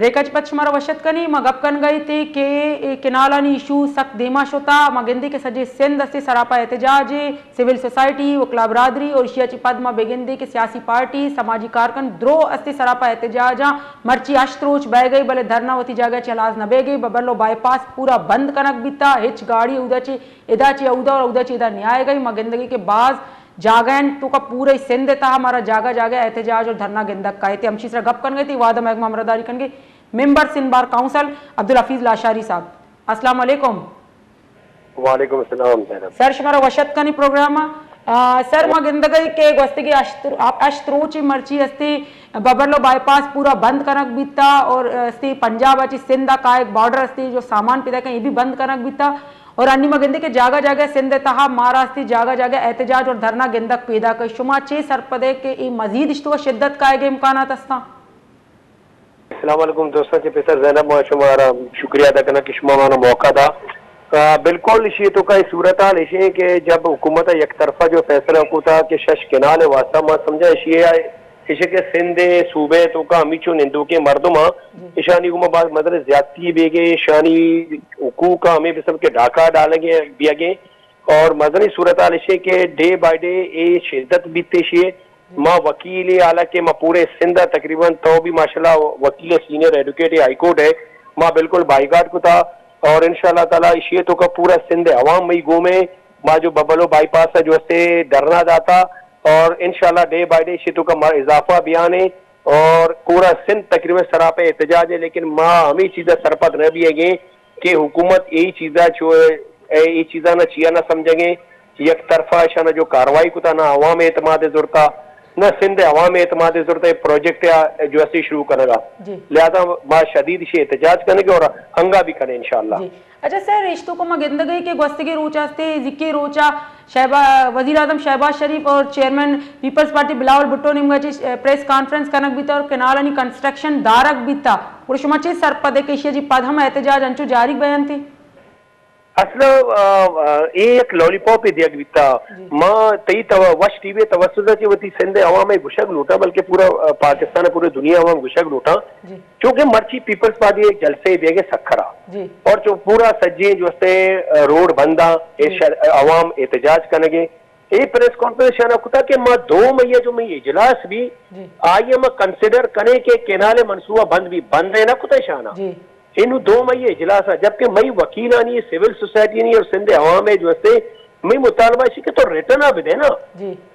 ब्रेकच पश्चिमारा वशत कनी मां गप कन गई थी के किनालानी इशू सख्त देमाश होता मां गिंदी के सजे सिंध अस्ते सरापा एहतजाज सिविल सोसाइटी वकला बरादरी और शियाची पद मां बेगिंदी के सियासी पार्टी समाजी कारकन द्रो अस्ते सरापा एहतजाज मर्ची अश्त्रोच बह गई भले धरना वती जगह चलाज न बह गई बबरलो बाईपास पूरा बंद कनक बीता हिच गाड़ी उदाची इदाची उदा और उदाची इदा न्याय गई मां गिंदगी के बाज जागन तो का पूरे सिंध था हमारा जागा जागा एहतजाज और धरना गिंदक का थे हमशीसरा गप कन गई थी वादा महकमा अमरदारी कन गई member Sindh bar council Abdul Hafeez Lashari साहब अस्सलाम वालेकुम। वालेकुम अस्सलाम सर शुमारा वशत कनी प्रोग्राम सर मां गिंदगी के गोस्ती अश्त्रोची मर्ची अस्ती बबरलो बाईपास पूरा बंद कनक बीता और अस्ती पंजाब अच्छी सिंध का एक बॉर्डर अस्ती जो सामान पिता ये भी बंद कनक बीता और अन्य मगिंदे के जागा जागा सिंध तहा महाराष्ट्र जागा जागा एहतजाज और धरना गिंदक पैदा कर शुमा चे सरपदे के मजीद इश्तुआ शिद्दत का आगे इम्कानात अस्ता। अस्सलाम वालेकुम दोस्तों से पेसर ज़ैनब शुमारा शुक्रिया अदा करना कि शुमा माना मौका था। बिल्कुल इसी तो का सूरत हाल इसी कि जब हुकूमत एक तरफा जो फैसला को था कि शश किनाल वास्ता मैं समझा इसी के सिंधे सूबे तो का अमीचो निंदू के मर्दमा ईशानी को बाद मतलब ज्यादती बेगे ईशानी हुकूक का हमें सब के ढाका डालेंगे बियागे और मदनी सूरत हाल इसे के डे बाय डे ए शिद्दत बीते शिए माँ वकील आला के माँ पूरे सिंध तकरीबन तो भी माशाल्लाह वकील सीनियर एडवोकेट हाई कोर्ट है माँ बिल्कुल बाईकाट को था और इंशाल्लाह ताला इसे तो का पूरा सिंध अवाम मई घूमे माँ जो बबलो बाईपास है जो से डरना जाता और इंशाल्लाह डे बाय डे शितु का इजाफा बयान है और पूरा सिंध तकरीबन सरापे एहतजाज है लेकिन माँ हमें चीज़ें सरपत न भी है कि हुकूमत यही चीज़ा जो ये चीज़ा ना चिया ना समझेंगे एक तरफा ऐसा जो कार्रवाई को था ना अवाम एतमाद जरूरता न सिंध अवाम एतमाद जरूरत है प्रोजेक्ट जो ऐसे शुरू करेगा लिहाजा माँ शदीद से एहतजाज करेंगे और हंगा भी करें इंशाल्लाह। अच्छा सर रिश्तों को मगिंदगी के गोस्तगी रोचा से जिक्की रोचा वजीर आजम शहबाज शरीफ और chairman Peoples Party Bilawal Bhutto ने प्रेस कॉन्फ्रेंस कनक बीता और केनाल कंस्ट्रक्शन दारक बीता और शुमाचे सरपदे के जी पद हम एहतजाज अंचु जारी बयान थी असल एक लॉलीपॉप दिया बीता माँ तई वश टीवी तवस्सुदा ची वती सिंध अवाम घुशक लूटा बल्कि पूरा पाकिस्तान पूरे दुनिया अवाम घुशक लूटा क्योंकि मर्ची पीपल्स पार्टी एक जलसे देगे सखरा और जो पूरा सज्जे जो रोड बंदा अवाम एहतजाज करेंगे ये प्रेस कॉन्फ्रेंस शाना कुता कि माँ 2 मई जो मई इजलास भी आई माँ कंसिडर करे के केनाले मनसूबा बंद भी बंद है ना कुता शाना इन 2 मई इजलास है जबकि मई वकील आनी है सिविल सोसाइटी नहीं और सिंध अवाम है जो से मई मुतालबा इसी के तो रिटर्न अब दे ना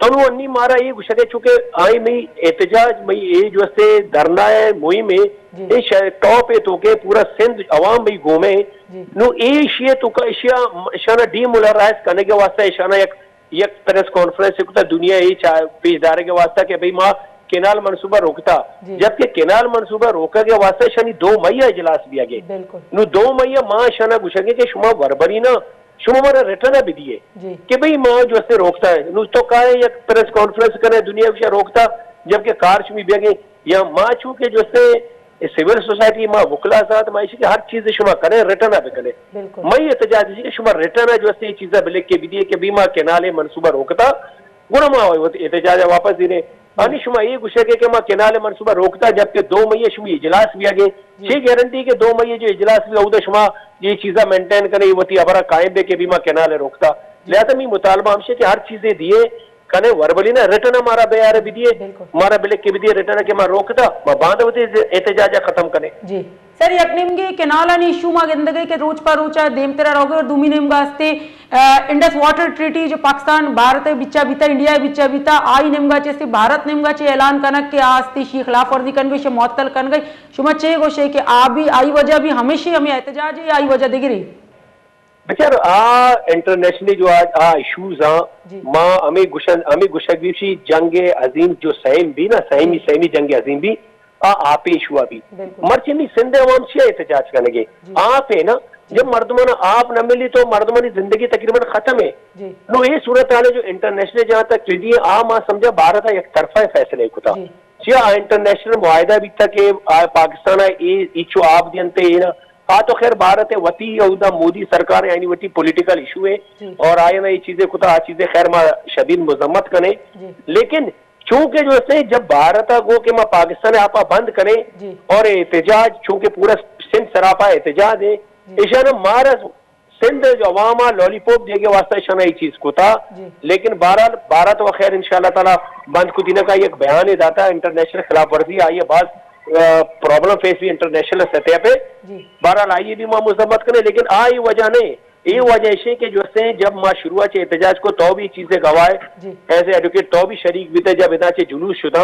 तो अन्नी मारा ये गुस्सा चुके आई मई एहतजाज मई ये जो से धरना है मुई में ये टॉप है तो के पूरा सिंध अवाम मई घूमे नो ये तो का इशाना डीमोलराइज करने के वास्ते इशाना एक प्रेस कॉन्फ्रेंस दुनिया ही पेशदारे के वास्ता के भाई माँ केनाल मनसूबा रोकता जबकि केनाल मनसूबा रोका के वास्ते शनि 2 मई इजलास भी आगे नु 2 मई माँ शना गुशगे के शुमा वरबरी ना शुमा मारा रिटर्न भी दिए कि भाई माँ जो से रोकता है नु तो का एक प्रेस कॉन्फ्रेंस करे दुनिया के रोकता जबकि कार भी आगे या माँ छू के जो से सिविल सोसाइटी माँ वकला साथ माँ इसी हर चीज शुमा करे रिटर्न भी करे मई एहतजाज शुमा रिटर्न जो से चीजें बिले के भी दिए कि बीमा केनाले मनसूबा रोकता गुना माँ एहतजाज वापस दिने अनि शुमा ये गुस्से के माँ केनाले मनसूबा रोकता जबकि 2 मई शुमा इजलास भी आगे 6 गारंटी के 2 मई जो इजलास भी उधर शुमा ये चीजा मेंटेन करे वती अबरा कायम दे के भी माँ केनाले रोकता लिहाजा मी मुतालबा हमसे कि हर चीजें दिए कने वरबली ना रिटर्न हमारा बेयार भी दिए हमारा बिले के भी दिए रिटर्न के माँ रोकता माँ बांध होते एहतजाजा खत्म करे जी सर यकनिमगे केनाल आणि इशू मा गिंदगी के रोज पर रोचा देमतेरा रोगे और दूमी नेम गास्ते इंडस वाटर ट्रीटी जो पाकिस्तान भारत बिच्चा बीता इंडिया बिच्चा बीता आई नेम गाचे से भारत नेम गाचे ऐलान कनक के आस्ती शी खिलाफ वर्जी कन गई मुअत्तल कन गई शुमा चे गोशे के आ भी आई वजह भी हमेशा हमें एहतजाज है आई वजह दिगरी बेचार इंटरनेशनली जो आज इश्यूज माँ हमें गुशगी जंग अजीम जो सहम भी ना सहमी जंग अजीम भी आप इशू अभी मर्ची सिंध अवाम से एहतजाज करेंगे आप है ना जब मर्दमान आप न मिली तो मर्दमानी जिंदगी तकरीबन खत्म है नो ये सूरत हाल है जो इंटरनेशनल जहाँ तक ट्रीटी है माँ समझा भारत एक तरफा फैसले को था इंटरनेशनल मुआहदा भी था कि पाकिस्तान इचो आप दियंते ना तो खैर भारत है वती यहूदा मोदी सरकार यानी वती पॉलिटिकल इशू है और आए ना ये चीजें खुदा चीजें खैर माँ शदीद मजम्मत करें लेकिन चूंकि जो है जब भारत को कि मां पाकिस्तान आपा बंद करे और एहतजाज चूंकि पूरा सिंध सरापा एहतजाज है ईशान मारा सिंध जो अवामा लॉलीपॉप देके वास्ता ईशान ये चीज को था लेकिन भारत व खैर इंशाल्लाह ताला बंद को दिन का एक बयान दाता इंटरनेशनल खिलाफ वर्जी आई है बात प्रॉब्लम फेस भी इंटरनेशनल सतह पे बहरहाल आइए भी मां मुजम्मत करें लेकिन आई वजह नहीं ये वजह है कि जो से जब मां शुरुआत एहतजाज को तो भी चीजें गवाए एज एडवोकेट तो भी शरीक भी थे जब इतना जुलूस शुदा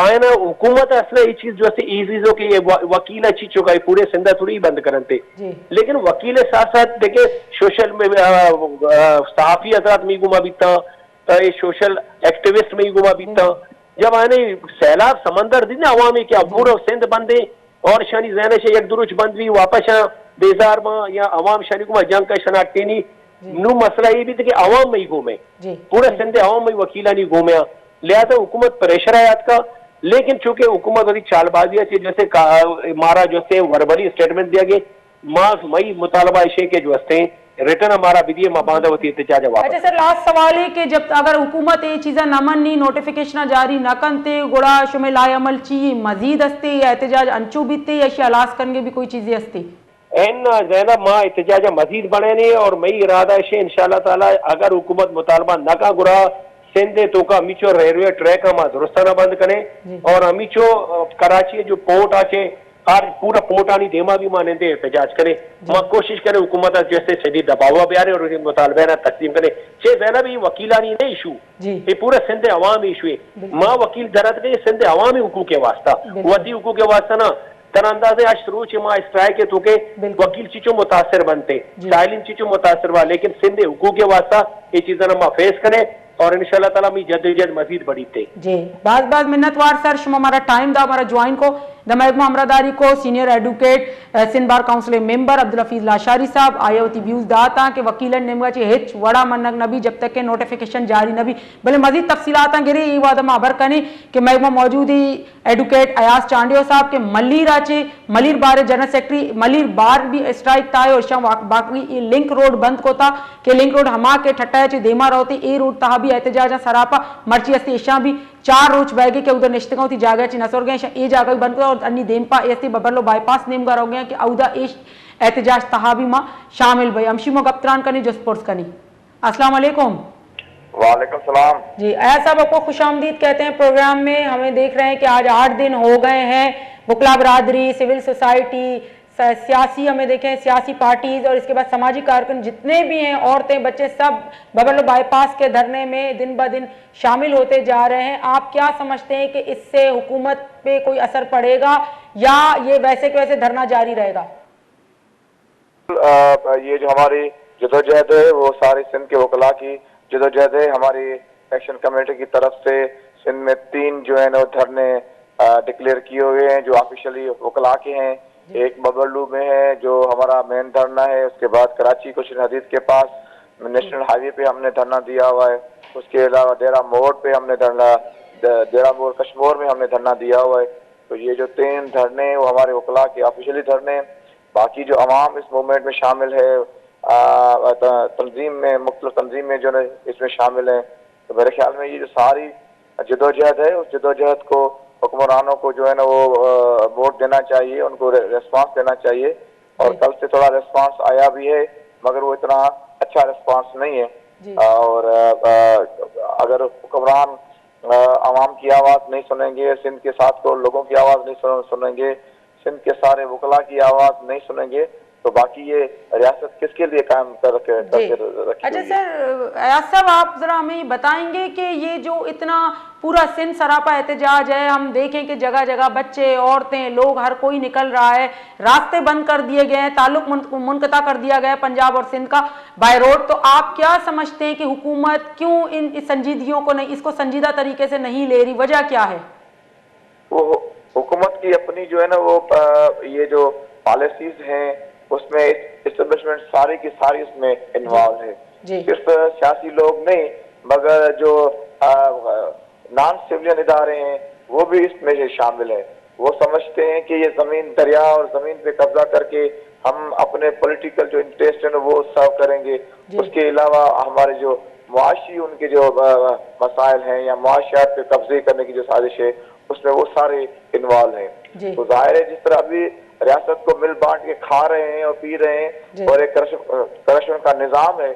आए ना हुकूमत असल ये चीज जो है ईजीजो के वकील अच्छी चुका है पूरे सिंधा थोड़ी बंद करन थे लेकिन वकील साथ साथ देखे सोशल में सहाफी हजरात में गुमा बीता ये सोशल एक्टिविस्ट में गुमा बीता जब आने सैलाब समंदर दी ना अवामी क्या पूरा सिंध बंदे और शनि जैन से एक दुरुच बंद भी वापस बेजार में या अवाम शनि को जंग का शना टेनी नू मसला ये भी था कि अवाम में ही घूमे पूरे सिंध अवाम में वकीला नहीं घूमे लिहाजा हुकूमत प्रेशर है का लेकिन चूंकि हुकूमत वाली चालबाजी से जैसे मारा जो से वर्बली स्टेटमेंट दिया गया माफ मई मुतालबा इशे के जो हस्ते रिटर्न हमारा विधि माबादा होती है। अच्छा सर लास्ट सवाल है कि जब अगर हुकूमत ये चीज़ा न मनी नोटिफिकेशन जारी न कंते गुड़ा शुमे लाए अमल ची मजीद हस्ते या एहतजाज अंचू बीते या शलास करने भी कोई चीजें हस्ती एन जैनब माँ एहतजाज मजीद बने नहीं और मई इरादा है इंशाल्लाह ताला अगर हुकूमत मुतालबा न का गुड़ा सिंधे तो का अमीचो रेलवे ट्रैक मां दुरुस्ताना बंद करे और अमीचो कराची जो पोर्ट आचे और पूरा पोर्टानी देमा भी माने दे एहतजाज करे मां कोशिश करे हुकूमत जैसे शदीद दबाव बिहारे और मुतालबे ना तस्लीम करे छे जैनब ये वकीलानी नहीं इशू ये पूरा सिंध अवामी इशू है मां वकील दरद के सिंध अवामी हुकूक के वास्ता वदी हुकूक के वास्ता ना तरअंदाजे अशरू चे मां स्ट्राइक के तुके वकील चीचो मुतासिर बनते साइलिन चीचो मुतासिर हुआ लेकिन सिंध हुकूक के वास्ता ये चीजें ना मां फेस करे और इंशाल्लाह ताला मी जद मजीद बढ़ी थे जी बात मिन्नतवार सर शुमा हमारा टाइम दा हमारा ज्वाइन को द महकमा अमरादारी को senior advocate Sindh bar council member Abdul Hafeez Lashari साहब आयावती व्यूज दाता के वकीलन नेमगा चे हिच वड़ा मनक नबी जब तक के नोटिफिकेशन जारी नबी भले मजीद तफसीलात गिरी ये वादा में अबर कने कि महकमा मौजूद ही एडवोकेट अयाज चांडियो साहब के मलिर आचे मलिर बार जनरल सेक्रेटरी मलिर बार भी स्ट्राइक था और शाम बाकी लिंक रोड बंद को था कि लिंक रोड हमा के ठट्टा चे देमा रहती ए रोड तहा भी एहतजाज सरापा मर्ची अस्ती इशा भी 4 रोज बैगे के उधर निश्चित थी जागा ची नसर गए ए जागा भी बंद कर और अन्नी देमपा एस्ती बबरलो बाईपास नेम गा हो गया कि औदा इश एहतजाज तहाबी मां शामिल भाई अमशीमो गप्तरान कनी जो स्पोर्ट्स कनी अस्सलाम वालेकुम। वालेकुम सलाम जी अयाज साहब आपको खुशामदीद कहते हैं प्रोग्राम में। हमें देख रहे हैं कि आज 8 दिन हो गए हैं वकला बरादरी सिविल सोसाइटी सियासी हमें देखें सियासी पार्टीज और इसके बाद समाजी कारकुन जितने भी हैं औरतें बच्चे सब बबरलो बाईपास के धरने में दिन ब दिन शामिल होते जा रहे हैं। आप क्या समझते हैं कि इससे हुकूमत पे कोई असर पड़ेगा या ये वैसे के वैसे धरना जारी रहेगा? ये जो हमारी जदोजहद है वो सारी सिंध के वकला की जदोजहद है। हमारी एक्शन कमेटी की तरफ से सिंध में 3 जो है ना धरने डिक्लेयर किए हुए हैं जो ऑफिशियली वकला के हैं। एक बबरलू में है जो हमारा मेन धरना है, उसके बाद कराची कुशन हदीद के पास नेशनल हाईवे पे हमने धरना दिया हुआ है, उसके अलावा डेरा मोड़ पे हमने धरना डेरा मोड़ कश्मीर में हमने धरना दिया हुआ है। तो ये जो 3 धरने वो हमारे वकला के ऑफिशियली धरने। बाकी जो अवाम इस मूवमेंट में शामिल है तंजीम में मुख्तलिफ तंजीम में जो है इसमें शामिल है। तो मेरे ख्याल में ये जो सारी जदोजहद है उस जदोजहद को हुक्मरानों को जो है ना वो वोट देना चाहिए, उनको रेस्पॉन्स देना चाहिए। और कल से थोड़ा रेस्पॉन्स आया भी है मगर वो इतना अच्छा रेस्पॉन्स नहीं है। और अगर हुक्मरान आवाम की आवाज़ नहीं सुनेंगे, सिंध के साथ को लोगों की आवाज़ नहीं सुनेंगे, सिंध के सारे वकला की आवाज़ नहीं सुनेंगे तो बाकी ये रियासत किसके लिए कायम करके अच्छा सर अयाज साहब आप जरा हमें बताएंगे कि ये जो इतना पूरा सिंध सरापा एहतजाज है, हम देखें कि जगह जगह बच्चे औरतें लोग हर कोई निकल रहा है, रास्ते बंद कर दिए गए हैं, ताल्लुक मुनक़ता कर दिया गया है पंजाब और सिंध का बाय रोड। तो आप क्या समझते हैं कि हुकूमत क्यों इन संजीदगियों को नहीं, इसको संजीदा तरीके से नहीं ले रही, वजह क्या है? वो हुकूमत की अपनी जो है ना वो ये जो पॉलिसीज हैं उसमें एस्टेब्लिशमेंट सारी की सारी उसमें इन्वॉल्व है। सिर्फ सियासी लोग नहीं मगर जो नॉन सिविलियन इदारे हैं वो भी इसमें से शामिल है। वो समझते हैं कि ये जमीन दरिया और जमीन पे कब्जा करके हम अपने पॉलिटिकल जो इंटरेस्ट है वो सर्व करेंगे। उसके अलावा हमारे जो मुआशी उनके जो मसाइल हैं या मुआशियात पे कब्जे करने की जो साजिश है उसमें वो सारे इन्वॉल्व हैं। तो जाहिर है जिस तरह अभी रियासत को मिल बांट के खा रहे हैं और पी रहे हैं और एक करप्शन का निजाम है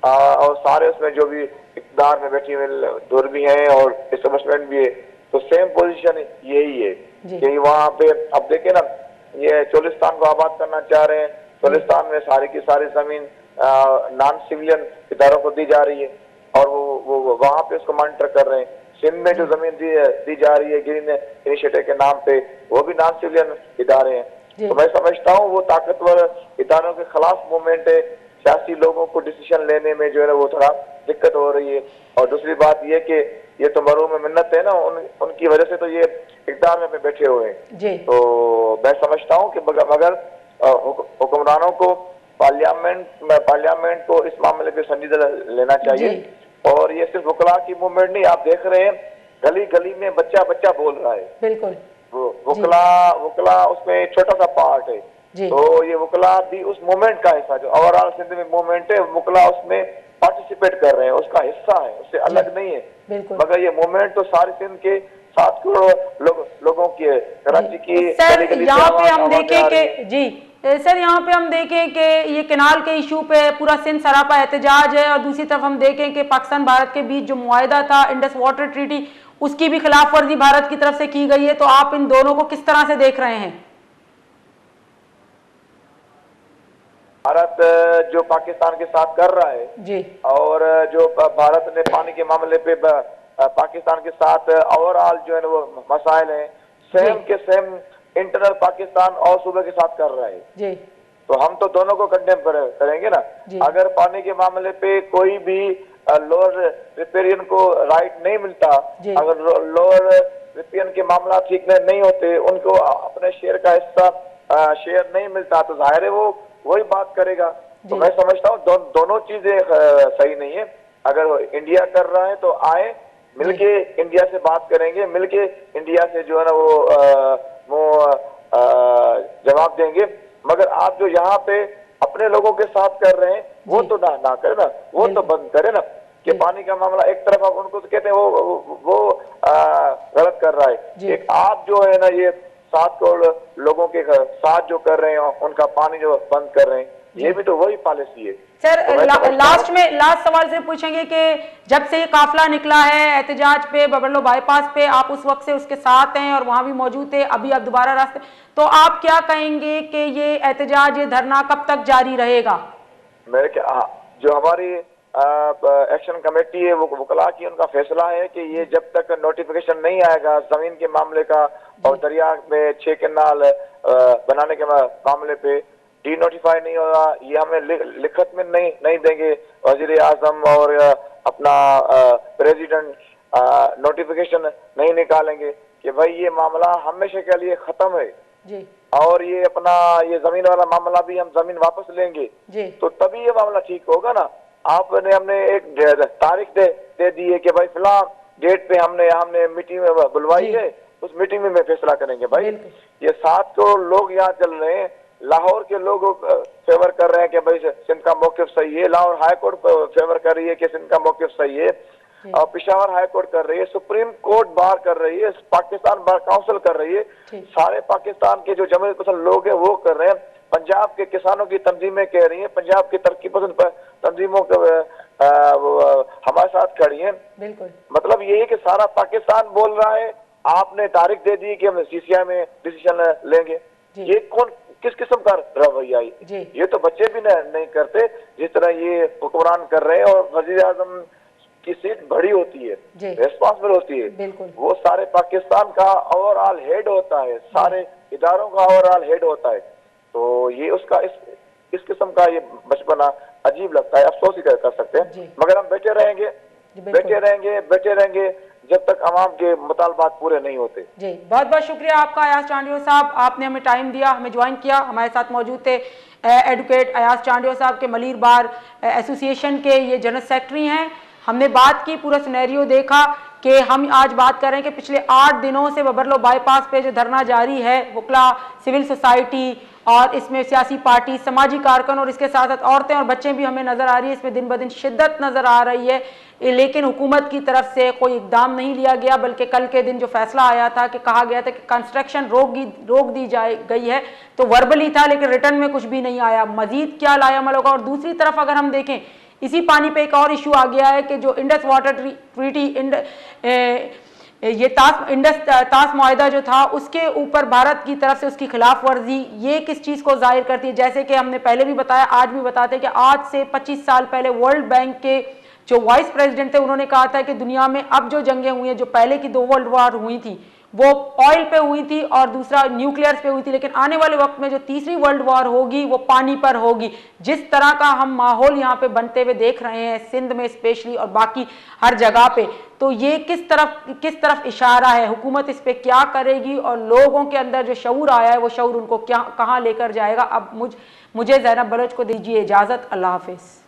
और सारे उसमें जो भी इक़्तिदार में बैठी हुए दूर भी हैं और एस्टेब्लिशमेंट भी है, तो सेम पोजीशन यही है कि वहाँ पे अब देखे ना ये चोलिस्तान को आबाद करना चाह रहे हैं। चोलिस्तान में सारी की सारी जमीन नॉन सिविलियन इदारों को दी जा रही है और वो वहाँ पे उसको मॉनिटर कर रहे हैं। सिंध में जो जमीन दी जा रही है ग्रीन इनिशिएटिव के नाम पे वो भी नॉन सिविलियन इदारे हैं। तो मैं समझता हूँ वो ताकतवर इदारों के खिलाफ मूवमेंट है। सियासी लोगों को डिसीजन लेने में जो है वो थोड़ा दिक्कत हो रही है। और दूसरी बात ये कि ये तो मरूम मिन्नत है ना, उनकी वजह से तो ये इक़्तिदार में बैठे हुए हैं। तो मैं समझता हूँ कि मगर हुक्मरानों को पार्लियामेंट को इस मामले पे संजीदा लेना चाहिए। और ये सिर्फ वकला की मूवमेंट नहीं, आप देख रहे हैं गली गली में बच्चा बच्चा बोल रहा है। बिल्कुल वकला उसमें छोटा सा पार्ट है। तो ये वकला भी उस मूवमेंट का हिस्सा, जो ओवरऑल सिंध में मूवमेंट है, वकला उसमें पार्टिसिपेट कर रहे हैं, उसका हिस्सा है, उससे अलग नहीं है। मगर ये मूवमेंट तो सारे सिंध के 7 करोड़ लोगों की है। कराची की यहाँ पे हम देखें कि जी सर यहाँ पे हम देखें कि ये केनाल के इशू पे पूरा सिंध सरापा एहतजाज है और दूसरी तरफ हम देखें कि पाकिस्तान भारत के बीच जो मुआहदा था इंडस वाटर ट्रीटी उसकी भी खिलाफ वर्जी भारत की तरफ से की गई है। तो आप इन दोनों को किस तरह से देख रहे हैं? भारत जो पाकिस्तान के साथ कर रहा है जी, और जो भारत ने पानी के मामले पे पाकिस्तान के साथ ओवरऑल जो है वो मसाइल है सेम के सेम इंटरनल पाकिस्तान और सूबे के साथ कर रहा है जी। तो हम तो दोनों को कंडेम करेंगे ना। अगर पानी के मामले पे कोई भी लोअर रिपेरियन को राइट नहीं मिलता, अगर लोअर रिपेरियन के मामला ठीक नहीं होते, उनको अपने शेयर का हिस्सा शेयर नहीं मिलता, तो जाहिर है वो वही बात करेगा। तो मैं समझता हूँ दोनों चीजें सही नहीं है। अगर इंडिया कर रहा है तो आए मिलके इंडिया से बात करेंगे, मिलके इंडिया से जो है ना वो जवाब देंगे। मगर आप जो यहाँ पे अपने लोगों के साथ कर रहे हैं वो तो ना करे ना, वो तो बंद करे ना कि पानी का मामला एक तरफ आप उनको तो कहते हैं वो गलत कर रहा है। एक आप जो है ना ये 7 करोड़ लोगों के साथ जो कर रहे हैं उनका पानी जो बंद कर रहे हैं, ये भी तो वही पॉलिसी है। सर लास्ट सवाल से पूछेंगे कि जब से ये काफिला निकला है एहतजाज पे बबरलो बाईपास पे, आप उस वक्त से उसके साथ हैं और वहां भी मौजूद थे, अभी आप दोबारा रास्ते, तो आप क्या कहेंगे कि ये एहतजाज ये धरना कब तक जारी रहेगा? मेरे क्या जो हमारी एक्शन कमेटी है वो वकला की उनका फैसला है कि ये जब तक नोटिफिकेशन नहीं आएगा जमीन के मामले का और दरिया में 6 कैनाल बनाने के मामले पे डी नोटिफाई नहीं होगा, ये हमें लिखत में नहीं देंगे वजीर आजम और अपना प्रेसिडेंट नोटिफिकेशन नहीं निकालेंगे कि भाई ये मामला हमेशा के लिए खत्म है जी। और ये अपना ये जमीन वाला मामला भी हम जमीन वापस लेंगे जी। तो तभी ये मामला ठीक होगा ना। हमने एक तारीख दे दी है कि भाई फिलहाल डेट पे हमने मीटिंग में बुलवाई है, उस मीटिंग में फैसला करेंगे। भाई ये 7 करोड़ लोग यहाँ चल रहे हैं, लाहौर के लोग फेवर कर रहे हैं कि भाई सिंध का मौक़िफ़ सही है, लाहौर हाई कोर्ट फेवर कर रही है कि सिंध का मौक़िफ़ सही है, और पेशावर हाई कोर्ट कर रही है, सुप्रीम कोर्ट बार कर रही है, पाकिस्तान बार काउंसिल कर रही है, सारे पाकिस्तान के जो जमहूरियत पसंद लोग हैं वो कर रहे हैं, पंजाब के किसानों की तंजीमें कह रही हैं, पंजाब की तरक्की पसंद तंजीमों हमारे साथ खड़ी हैं। मतलब ये है कि सारा पाकिस्तान बोल रहा है, आपने तारीख दे दी कि हम सीसीआई में डिसीजन लेंगे। ये किस किस्म का रवैया है? ये तो बच्चे भी नहीं करते जिस तरह ये हुक्मरान कर रहे हैं। और वजीर आजम की सीट बड़ी होती है, रेस्पॉन्सिबल होती है, वो सारे पाकिस्तान का ओवरऑल हेड होता है, सारे इदारों का ओवरऑल हेड होता है। तो ये उसका इस किस्म का ये बचपना अजीब लगता है, अफसोस ही कर सकते हैं। मगर हम बैठे रहेंगे जब तक अवाम के मुतालबात पूरे नहीं होते। जी, बहुत बहुत शुक्रिया आपका अयाज चांडियो साहब, आपने हमें टाइम दिया, हमें ज्वाइन किया। हमारे साथ मौजूद थे एडवोकेट अयाज चांडियो साहब के मलीर बार एसोसिएशन के ये जनरल सेक्रेटरी हैं। हमने बात की, पूरा सिनेरियो देखा कि हम आज बात कर रहे हैं कि पिछले 8 दिनों से बबरलो बाईपास पे जो धरना जारी है, वकला, सिविल सोसाइटी और इसमें सियासी पार्टी, समाजी कारकुन और इसके साथ साथ औरतें और बच्चे भी हमें नजर आ रही है। इसमें दिन ब दिन शिद्दत नजर आ रही है, लेकिन हुकूमत की तरफ से कोई इकदाम नहीं लिया गया। बल्कि कल के दिन जो फैसला आया था कि कहा गया था कि कंस्ट्रक्शन रोक दी गई है, तो वर्बली था लेकिन रिटर्न में कुछ भी नहीं आया। मजीद क्या लायामल होगा। और दूसरी तरफ अगर हम देखें, इसी पानी पे एक और इशू आ गया है कि जो इंडस वाटर ट्रीटी, ये तास मुआहिदा जो था, उसके ऊपर भारत की तरफ से उसकी खिलाफ वर्जी, ये किस चीज़ को जाहिर करती है। जैसे कि हमने पहले भी बताया, आज भी बताते हैं कि आज से 25 साल पहले वर्ल्ड बैंक के जो वाइस प्रेसिडेंट थे, उन्होंने कहा था कि दुनिया में अब जो जंगें हुई हैं, जो पहले की 2 वर्ल्ड वॉर हुई थी वो ऑयल पे हुई थी और दूसरा न्यूक्लियर पे हुई थी, लेकिन आने वाले वक्त में जो तीसरी वर्ल्ड वॉर होगी वो पानी पर होगी। जिस तरह का हम माहौल यहाँ पे बनते हुए देख रहे हैं, सिंध में स्पेशली और बाकी हर जगह पे, तो ये किस तरफ इशारा है, हुकूमत इस पे क्या करेगी और लोगों के अंदर जो शऊर आया है वो शऊर उनको कहाँ लेकर जाएगा। अब मुझे ज़ैनब बलोच को दीजिए इजाज़त। अल्लाह हाफिज़।